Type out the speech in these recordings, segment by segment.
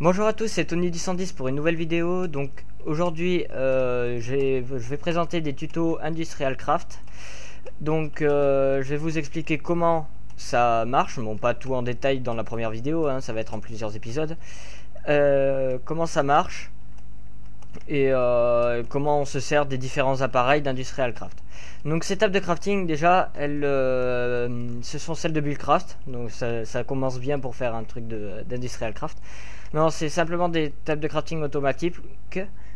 Bonjour à tous, c'est Tony du 110 pour une nouvelle vidéo. Donc aujourd'hui je vais présenter des tutos Industrial Craft. Donc je vais vous expliquer comment ça marche, bon pas tout en détail dans la première vidéo, hein, ça va être en plusieurs épisodes. Comment ça marche et comment on se sert des différents appareils d'Industrial Craft. Donc ces tables de crafting déjà, ce sont celles de Buildcraft, donc ça commence bien pour faire un truc d'Industrial Craft. Non, c'est simplement des tables de crafting automatiques,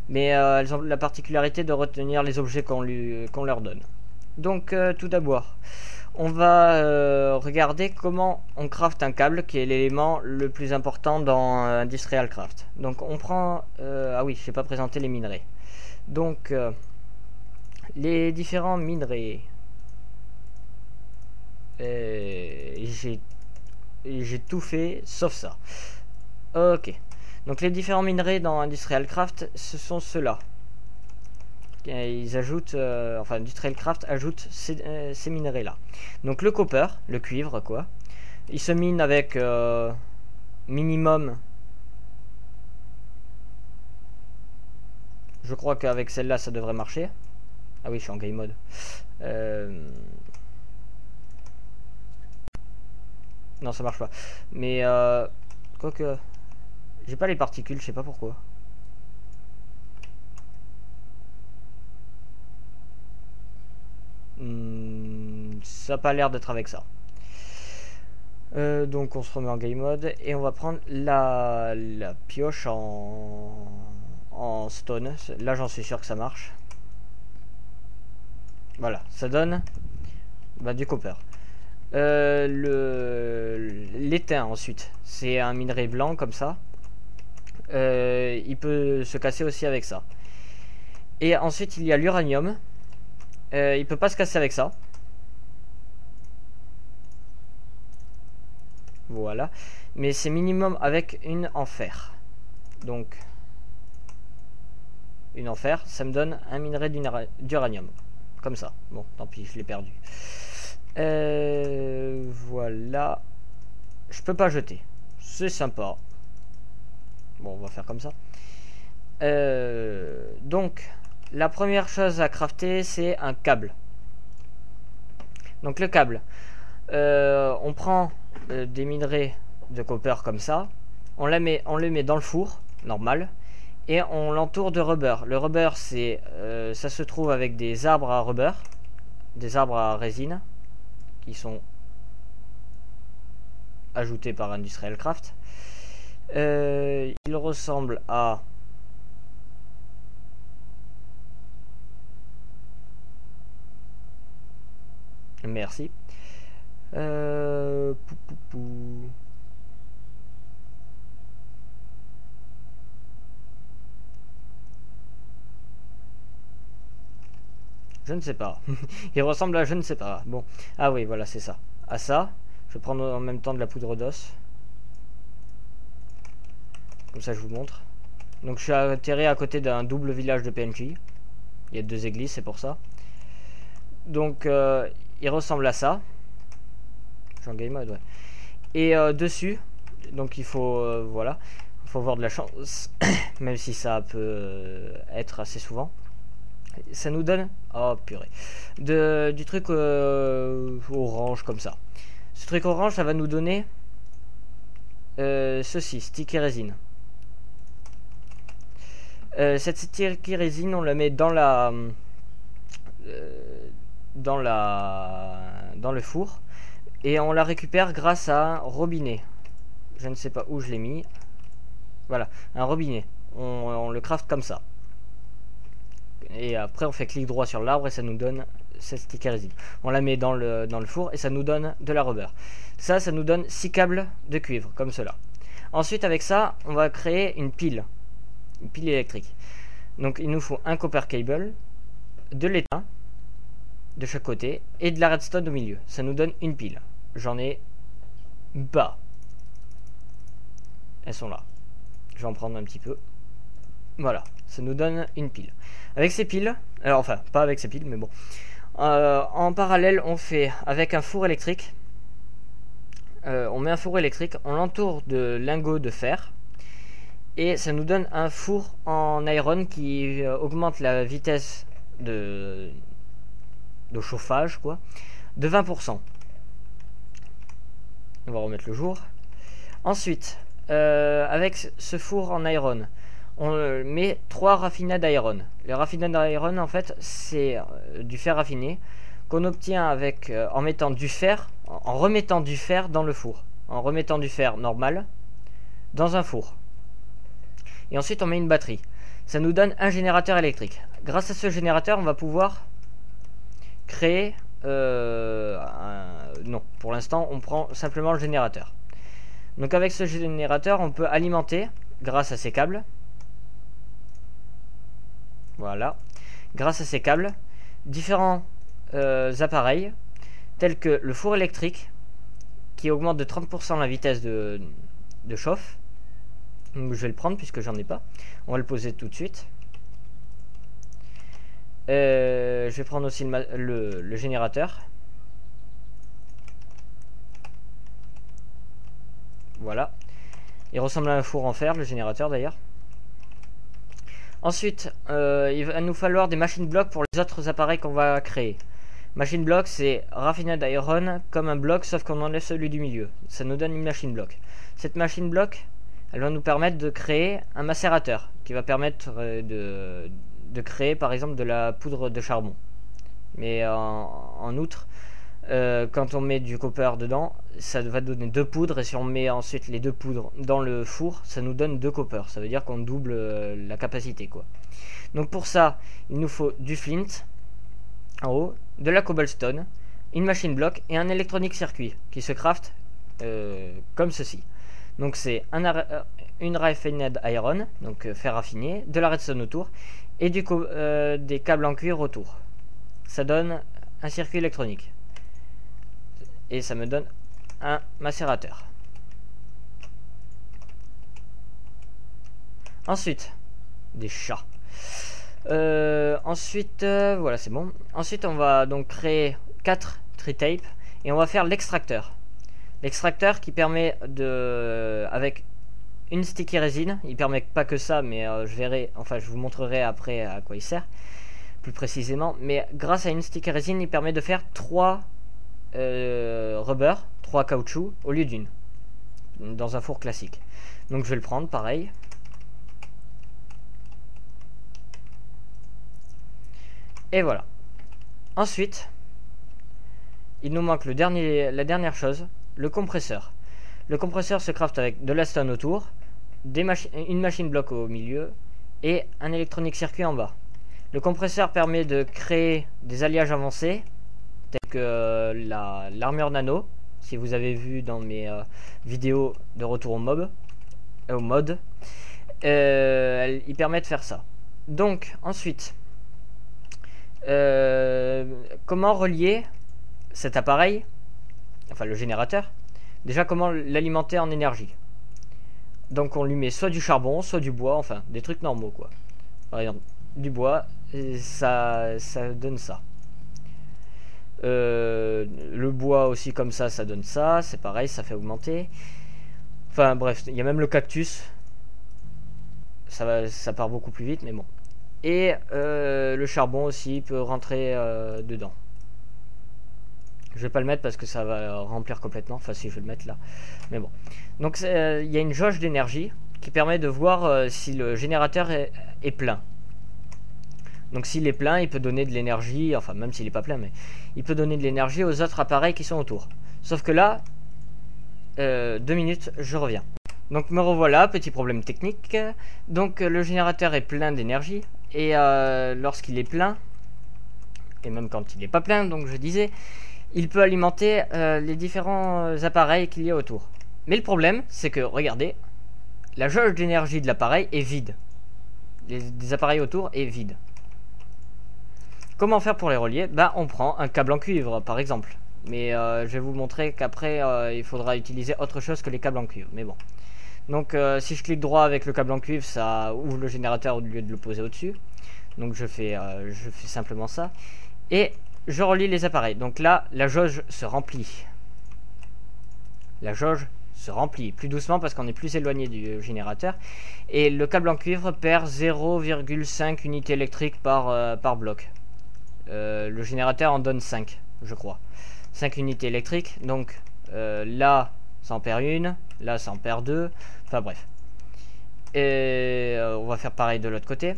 mais elles ont la particularité de retenir les objets qu'on leur donne. Donc tout d'abord, on va regarder comment on craft un câble, qui est l'élément le plus important dans Industrial Craft. Donc on prend... ah oui, je n'ai pas présenté les minerais. Donc les différents minerais... j'ai tout fait sauf ça. Ok. Donc les différents minerais dans Industrial Craft, ce sont ceux-là. Ils ajoutent, enfin Industrial Craft ajoute ces minerais là. Donc le copper, le cuivre quoi, il se mine avec minimum, je crois qu'avec celle-là ça devrait marcher. Ah oui, je suis en game mode. Non, ça marche pas. Mais quoique, j'ai pas les particules, je sais pas pourquoi. Ça n'a pas l'air d'être avec ça. Donc on se remet en game mode et on va prendre la pioche en stone. Là j'en suis sûr que ça marche. Voilà, ça donne du copper. L'étain ensuite, c'est un minerai blanc comme ça. Il peut se casser aussi avec ça. Et ensuite il y a l'uranium. Il peut pas se casser avec ça. Voilà. Mais c'est minimum avec une en fer. Donc une en fer, ça me donne un minerai d'uranium. Comme ça. Bon, tant pis, je l'ai perdu. Voilà. Je peux pas jeter. C'est sympa. Bon, on va faire comme ça. Donc la première chose à crafter, c'est un câble. Donc le câble, on prend des minerais de copper comme ça, on le met dans le four normal et on l'entoure de rubber. Le rubber, c'est ça se trouve avec des arbres à rubber, des arbres à résine qui sont ajoutés par Industrial Craft. Il ressemble à... Merci. Je ne sais pas. Il ressemble à je ne sais pas. Bon. Ah oui, voilà, c'est ça. À ça, je vais prendre en même temps de la poudre d'os. Comme ça, je vous montre. Donc, je suis atterri à côté d'un double village de PNJ. Il y a 2 églises, c'est pour ça. Donc, il ressemble à ça. Je suis en game mode, ouais. Et dessus, donc il faut, voilà, il faut avoir de la chance, même si ça peut être assez souvent. Ça nous donne, oh purée, du truc orange comme ça. Ce truc orange, ça va nous donner ceci, sticky résine. Cette sticky résine, on la met dans le four et on la récupère grâce à un robinet. Je ne sais pas où je l'ai mis. Voilà, un robinet. On le craft comme ça. Et après on fait clic droit sur l'arbre et ça nous donne cette sticky résine. On la met dans le four et ça nous donne de la rubber. Ça nous donne 6 câbles de cuivre comme cela. Ensuite avec ça on va créer une pile électrique. Donc il nous faut un copper cable, de l'étain de chaque côté et de la redstone au milieu. Ça nous donne une pile. J'en ai bas. Elles sont là. Je vais en prendre un petit peu. Voilà, ça nous donne une pile. Avec ces piles, alors enfin pas avec ces piles mais bon. En parallèle on fait avec un four électrique. On met un four électrique, on l'entoure de lingots de fer Et ça nous donne un four en iron qui augmente la vitesse de chauffage quoi, de 20%. On va remettre le jour. Ensuite, avec ce four en iron, on met 3 raffinats d'iron. Les raffinats d'iron, en fait, c'est du fer raffiné qu'on obtient avec en mettant du fer, en remettant du fer dans le four, en remettant du fer normal dans un four. Et ensuite, on met une batterie. Ça nous donne un générateur électrique. Grâce à ce générateur, on va pouvoir créer non, pour l'instant on prend simplement le générateur. Donc avec ce générateur on peut alimenter grâce à ces câbles, voilà, grâce à ces câbles différents appareils tels que le four électrique qui augmente de 30% la vitesse de chauffe. Donc je vais le prendre puisque j'en ai pas, on va le poser tout de suite. Je vais prendre aussi le générateur. Voilà. Il ressemble à un four en fer, le générateur d'ailleurs. Ensuite, il va nous falloir des machine blocs pour les autres appareils qu'on va créer. Machine block, c'est raffinate iron comme un bloc, sauf qu'on enlève celui du milieu. Ça nous donne une machine block. Cette machine block, elle va nous permettre de créer un macérateur qui va permettre de créer par exemple de la poudre de charbon. Mais en outre, quand on met du copper dedans, ça va donner 2 poudres, et si on met ensuite les 2 poudres dans le four, ça nous donne 2 copper. Ça veut dire qu'on double la capacité quoi. Donc pour ça, il nous faut du flint en haut, de la cobblestone, une machine block et un électronique circuit qui se craft comme ceci. Donc c'est une raffinate iron, donc fer raffiné, de la redstone autour et des câbles en cuir autour. Ça donne un circuit électronique et ça me donne un macérateur. Ensuite, des chats. Ensuite, voilà, c'est bon. Ensuite, on va donc créer 4 tree tape et on va faire l'extracteur. L'extracteur qui permet de, avec une sticky résine, il permet pas que ça, mais je verrai, enfin je vous montrerai après à quoi il sert plus précisément. Mais grâce à une sticky résine, il permet de faire 3 rubber, 3 caoutchouc au lieu d'une, dans un four classique. Donc je vais le prendre pareil. Et voilà. Ensuite, il nous manque la dernière chose, le compresseur. Le compresseur se craft avec de la stone autour, une machine block au milieu et un électronique circuit en bas. Le compresseur permet de créer des alliages avancés tels que l'armure nano, si vous avez vu dans mes vidéos de retour au mode. Il permet de faire ça. Donc ensuite, comment relier cet appareil, enfin le générateur, déjà comment l'alimenter en énergie. Donc on lui met soit du charbon, soit du bois, enfin des trucs normaux quoi. Par exemple du bois, et ça donne ça. Le bois aussi comme ça donne ça, c'est pareil, ça fait augmenter. Enfin bref, il y a même le cactus, ça part beaucoup plus vite mais bon. Et le charbon aussi peut rentrer dedans. Je vais pas le mettre parce que ça va remplir complètement. Enfin si, je vais le mettre là. Mais bon. Donc il y a une jauge d'énergie qui permet de voir si le générateur est plein. Donc s'il est plein, il peut donner de l'énergie. Enfin même s'il est pas plein, mais il peut donner de l'énergie aux autres appareils qui sont autour. Sauf que là, 2 minutes, je reviens. Donc me revoilà, petit problème technique. Donc le générateur est plein d'énergie. Et lorsqu'il est plein, et même quand il n'est pas plein, donc je disais, il peut alimenter les différents appareils qu'il y a autour. Mais le problème, c'est que, regardez, la jauge d'énergie de l'appareil est vide. Des appareils autour est vide. Comment faire pour les relier? Bah, on prend un câble en cuivre, par exemple. Mais je vais vous montrer qu'après, il faudra utiliser autre chose que les câbles en cuivre. Mais bon. Donc si je clique droit avec le câble en cuivre, ça ouvre le générateur au lieu de le poser au-dessus. Donc je fais simplement ça. Et je relie les appareils. Donc là, la jauge se remplit. La jauge se remplit plus doucement parce qu'on est plus éloigné du générateur. Et le câble en cuivre perd 0,5 unités électriques par bloc. Le générateur en donne 5, je crois. 5 unités électriques. Donc là, ça en perd une. Là, ça en perd deux. Enfin bref. Et on va faire pareil de l'autre côté.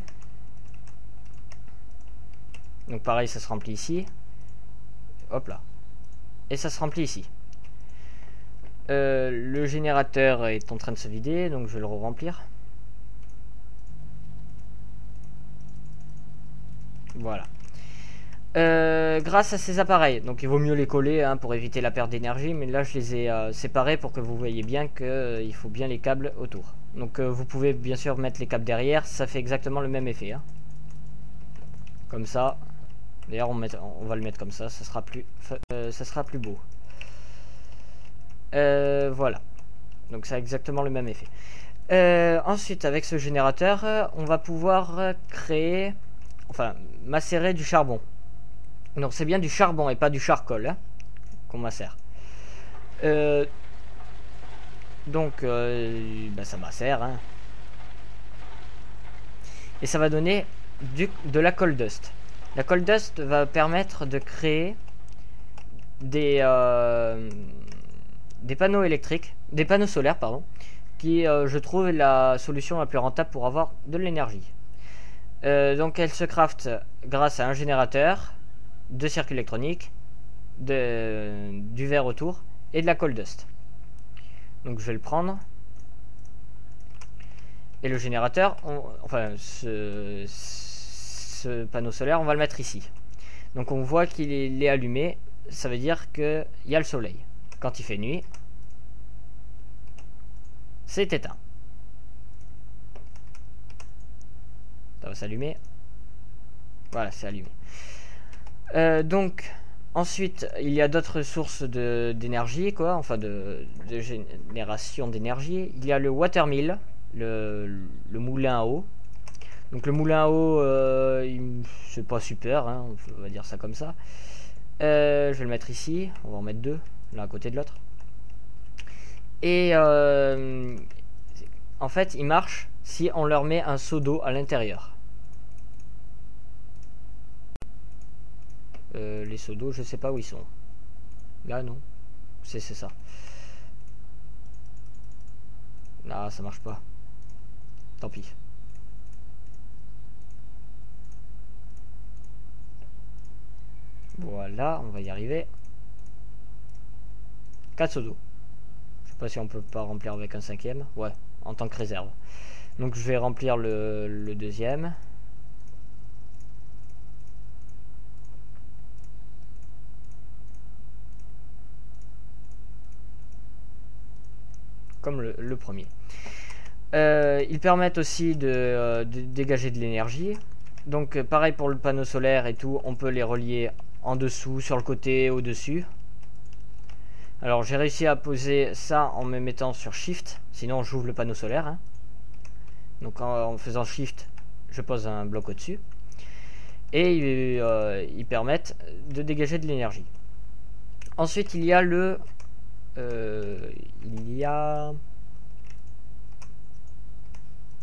Donc pareil, ça se remplit ici. Hop là. Et ça se remplit ici. Le générateur est en train de se vider, donc je vais le remplir. Voilà. Grâce à ces appareils, donc il vaut mieux les coller hein, pour éviter la perte d'énergie, mais là je les ai séparés pour que vous voyez bien qu'il faut bien les câbles autour. Donc vous pouvez bien sûr mettre les câbles derrière, ça fait exactement le même effet. Hein. Comme ça. D'ailleurs on va le mettre comme ça sera plus beau. Voilà. Donc ça a exactement le même effet. Ensuite avec ce générateur, on va pouvoir créer, enfin macérer du charbon. Donc c'est bien du charbon et pas du charcoal hein, qu'on macère. Donc ça macère hein. Et ça va donner de la coal dust. La coal dust va permettre de créer des panneaux électriques, des panneaux solaires pardon, qui je trouve la solution la plus rentable pour avoir de l'énergie. Donc elle se craft grâce à un générateur, deux circuits électroniques, du verre autour et de la coal dust. Donc je vais le prendre. Et le générateur, ce panneau solaire, on va le mettre ici. Donc on voit qu'il est allumé, ça veut dire qu'il y a le soleil. Quand il fait nuit, c'est éteint. Ça va s'allumer. Voilà, c'est allumé. Donc ensuite il y a d'autres sources d'énergie quoi, enfin de génération d'énergie. Il y a le watermill, le moulin à eau. Donc le moulin à eau c'est pas super hein, on va dire ça comme ça. Je vais le mettre ici, on va en mettre deux l'un à côté de l'autre. Et en fait il marche si on leur met un seau d'eau à l'intérieur. Les seaux d'eau, je sais pas où ils sont. Là, non. C'est ça. Là, ça marche pas. Tant pis. Voilà, on va y arriver. 4 seaux d'eau. Je sais pas si on peut pas remplir avec un cinquième. Ouais, en tant que réserve. Donc je vais remplir le deuxième. Comme le premier. Ils permettent aussi de dégager de l'énergie. Donc pareil pour le panneau solaire et tout, on peut les relier en dessous, sur le côté, au-dessus. Alors j'ai réussi à poser ça en me mettant sur Shift, sinon j'ouvre le panneau solaire. Hein. Donc en faisant Shift, je pose un bloc au-dessus. Et ils permettent de dégager de l'énergie. Ensuite il y a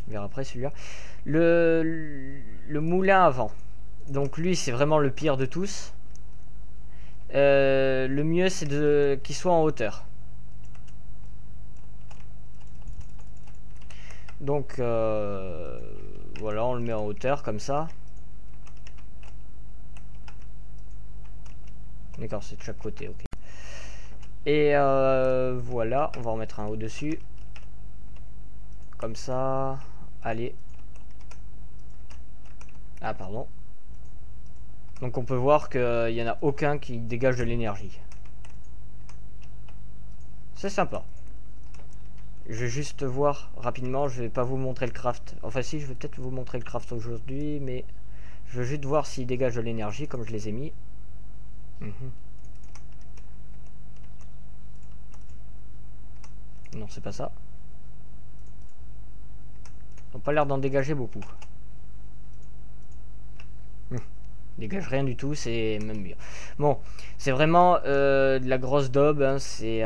on verra après celui-là, le moulin à vent. Donc lui c'est vraiment le pire de tous. Le mieux c'est qu'il soit en hauteur. Donc voilà, on le met en hauteur comme ça. D'accord, c'est de chaque côté, ok. Et voilà, on va en mettre un au-dessus. Comme ça. Allez. Ah, pardon. Donc on peut voir qu'il n'y en a aucun qui dégage de l'énergie. C'est sympa. Je vais juste voir rapidement, je vais pas vous montrer le craft. Enfin si, je vais peut-être vous montrer le craft aujourd'hui, mais je veux juste voir s'il dégage de l'énergie comme je les ai mis. Non, c'est pas ça. Ils n'ont pas l'air d'en dégager beaucoup. Dégage rien du tout, c'est même mieux. Bon, c'est vraiment de la grosse daube, hein, c'est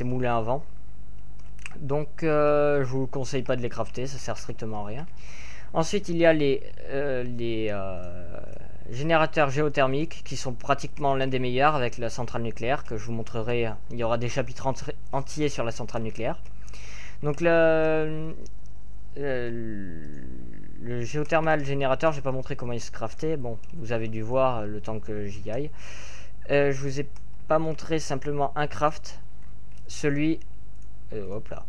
moulin à vent. donc je vous conseille pas de les crafter, ça sert strictement à rien. Ensuite il y a les générateurs géothermiques qui sont pratiquement l'un des meilleurs avec la centrale nucléaire que je vous montrerai. Il y aura des chapitres entiers sur la centrale nucléaire. Donc le géothermal générateur, je vais pas montrer comment il se craftait. Bon, vous avez dû voir le temps que j'y aille. Je vous ai pas montré simplement un craft, celui hop là,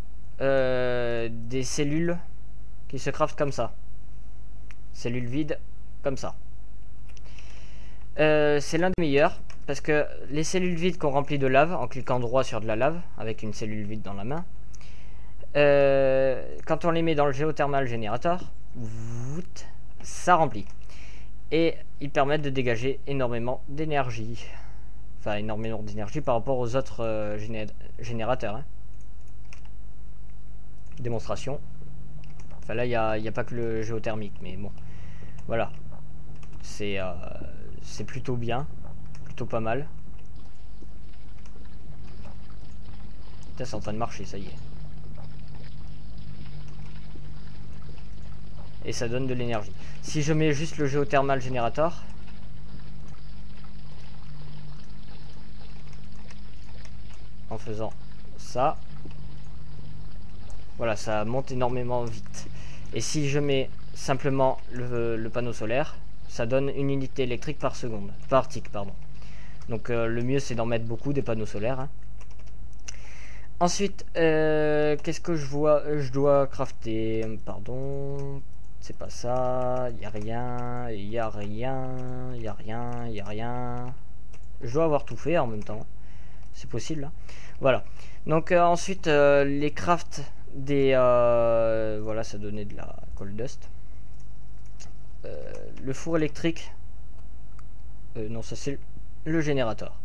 des cellules qui se craftent comme ça, cellules vides comme ça. C'est l'un des meilleurs parce que les cellules vides qu'on remplit de lave en cliquant droit sur de la lave avec une cellule vide dans la main, quand on les met dans le géothermal générateur, ça remplit et ils permettent de dégager énormément d'énergie, enfin énormément d'énergie par rapport aux autres générateurs, hein. Démonstration, enfin là il n'y a pas que le géothermique, mais bon voilà, c'est plutôt bien, plutôt pas mal. C'est en train de marcher, ça y est. Et ça donne de l'énergie. Si je mets juste le géothermal générateur, en faisant ça, voilà, ça monte énormément vite. Et si je mets simplement le panneau solaire, ça donne une unité électrique par seconde, par tick, pardon. Donc le mieux c'est d'en mettre beaucoup des panneaux solaires, hein. Ensuite, qu'est-ce que je dois crafter, pardon, c'est pas ça, il y a rien, il y a rien, il y a rien, il y a rien. Je dois avoir tout fait en même temps, c'est possible, hein. Voilà. Donc ensuite les crafts des voilà, ça donnait de la coal dust. Le four électrique, non, ça c'est le générateur.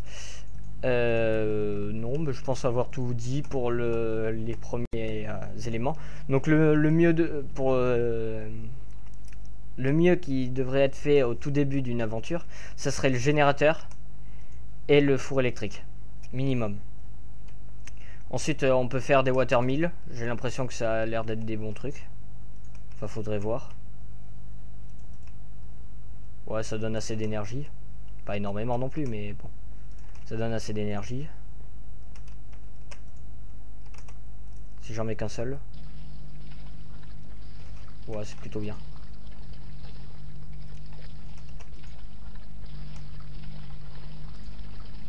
Non, mais je pense avoir tout dit pour les premiers éléments. Donc le mieux le mieux qui devrait être fait au tout début d'une aventure, ça serait le générateur et le four électrique minimum. Ensuite on peut faire des watermills. J'ai l'impression que ça a l'air d'être des bons trucs, enfin faudrait voir. Ouais, ça donne assez d'énergie, pas énormément non plus, mais bon, ça donne assez d'énergie. Si j'en mets qu'un seul, ouais, c'est plutôt bien.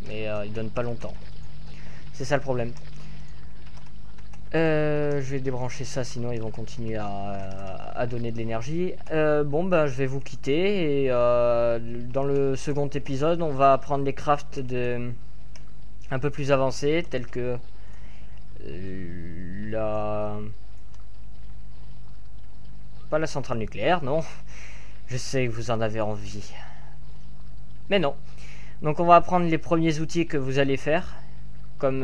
Mais il donne pas longtemps, c'est ça le problème. Je vais débrancher ça, sinon ils vont continuer à donner de l'énergie. Bon, ben je vais vous quitter et dans le second épisode on va apprendre les crafts un peu plus avancés, tels que pas la centrale nucléaire, non. Je sais que vous en avez envie, mais non. Donc on va apprendre les premiers outils que vous allez faire, comme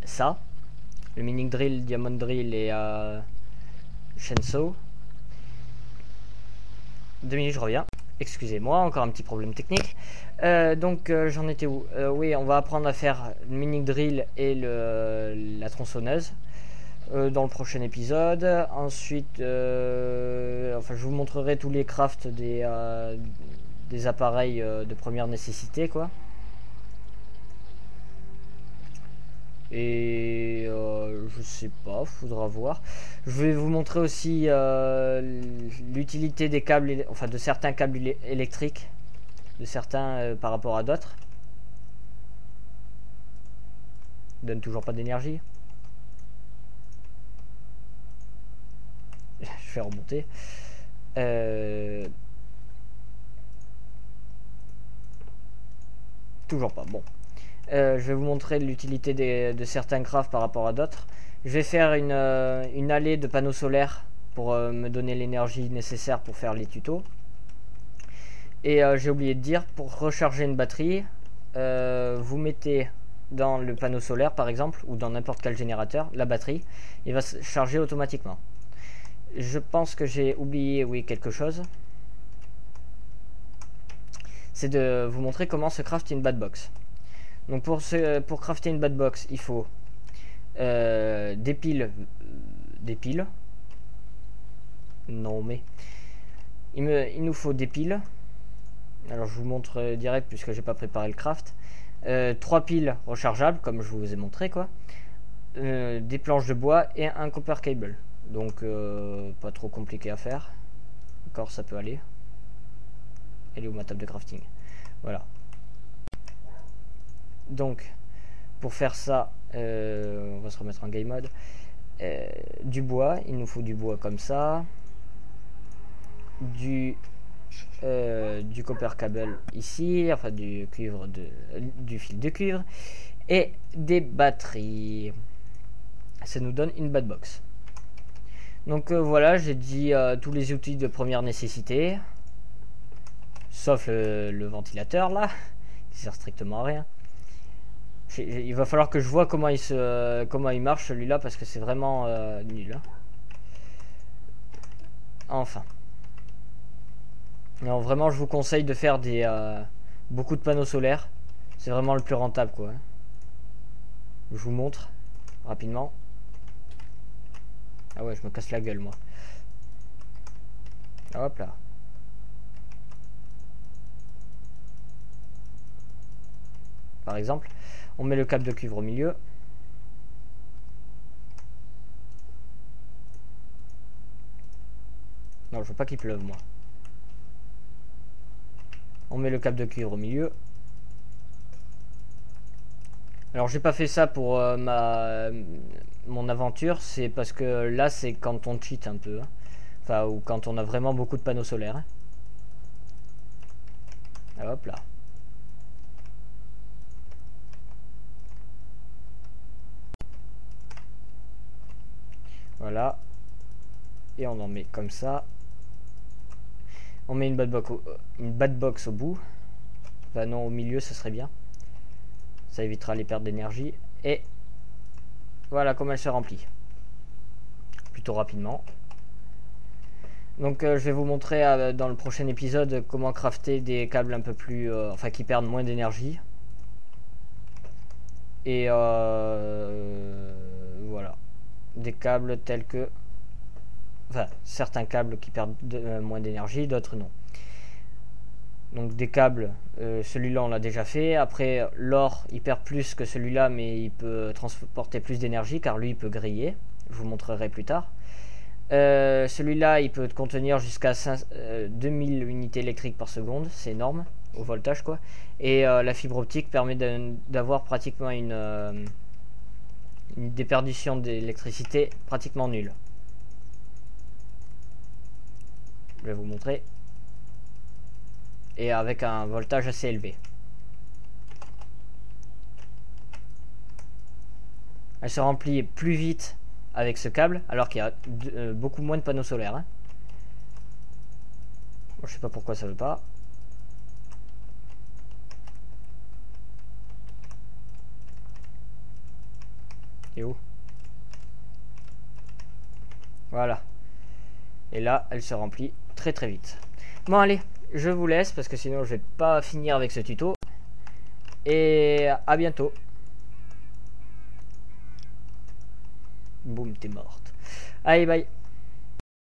ça, le mining drill, diamond drill et chainsaw. 2 minutes, je reviens. Excusez-moi, encore un petit problème technique. Donc j'en étais où? Oui, on va apprendre à faire le mining drill et la tronçonneuse dans le prochain épisode. Ensuite, enfin, je vous montrerai tous les crafts des appareils de première nécessité, quoi. Et je sais pas, faudra voir. Je vais vous montrer aussi l'utilité des câbles, enfin de certains câbles électriques, de certains par rapport à d'autres. Donne toujours pas d'énergie. Je vais remonter. Toujours pas. Bon. Je vais vous montrer l'utilité de certains crafts par rapport à d'autres. Je vais faire une allée de panneaux solaires pour me donner l'énergie nécessaire pour faire les tutos. Et j'ai oublié de dire, pour recharger une batterie, vous mettez dans le panneau solaire par exemple, ou dans n'importe quel générateur, la batterie, il va se charger automatiquement. Je pense que j'ai oublié, oui, quelque chose. C'est de vous montrer comment se craft une batbox. Donc pour crafter une bad box, il faut des piles. Non mais il nous faut des piles. Alors je vous montre direct puisque j'ai pas préparé le craft. 3 piles rechargeables comme je vous ai montré quoi. Des planches de bois et un copper cable. Donc pas trop compliqué à faire. Encore ça peut aller. Elle est où ma table de crafting? Voilà. Donc pour faire ça, on va se remettre en game mode. Du bois, il nous faut du bois comme ça. Du copper cable ici, enfin du cuivre du fil de cuivre et des batteries. Ça nous donne une bad box. Donc voilà, j'ai dit tous les outils de première nécessité, sauf le ventilateur là, qui sert strictement à rien. Il va falloir que je vois comment il marche celui-là parce que c'est vraiment nul. Hein. Enfin. Non, vraiment, je vous conseille de faire beaucoup de panneaux solaires. C'est vraiment le plus rentable, quoi. Je vous montre rapidement. Ah ouais, je me casse la gueule, moi. Hop là. Par exemple, on met le câble de cuivre au milieu. Non, je veux pas qu'il pleuve, moi. On met le câble de cuivre au milieu. Alors j'ai pas fait ça pour mon aventure, c'est parce que là c'est quand on cheat un peu. Hein. Enfin, ou quand on a vraiment beaucoup de panneaux solaires. Hein. Hop là. Voilà. Et on en met comme ça. On met une bad box au bout. Enfin non, au milieu, ce serait bien. Ça évitera les pertes d'énergie. Et voilà comment elle se remplit. Plutôt rapidement. Donc je vais vous montrer dans le prochain épisode comment crafter des câbles un peu plus... enfin qui perdent moins d'énergie. Et voilà. Des câbles tels que... Enfin, certains câbles qui perdent moins d'énergie, d'autres non. Donc des câbles, celui-là on l'a déjà fait. Après l'or il perd plus que celui-là mais il peut transporter plus d'énergie car lui il peut griller. Je vous montrerai plus tard. Celui-là il peut contenir jusqu'à 2000 unités électriques par seconde, c'est énorme au voltage quoi. Et la fibre optique permet d'avoir pratiquement une déperdition d'électricité pratiquement nulle. Je vais vous montrer. Et avec un voltage assez élevé. Elle se remplit plus vite avec ce câble, alors qu'il y a beaucoup moins de panneaux solaires. Hein. Bon, je sais pas pourquoi ça veut pas. Et où? Voilà. Et là, elle se remplit très très vite. Bon allez, je vous laisse parce que sinon je vais pas finir avec ce tuto. Et à bientôt. Boum, t'es morte. Allez, bye.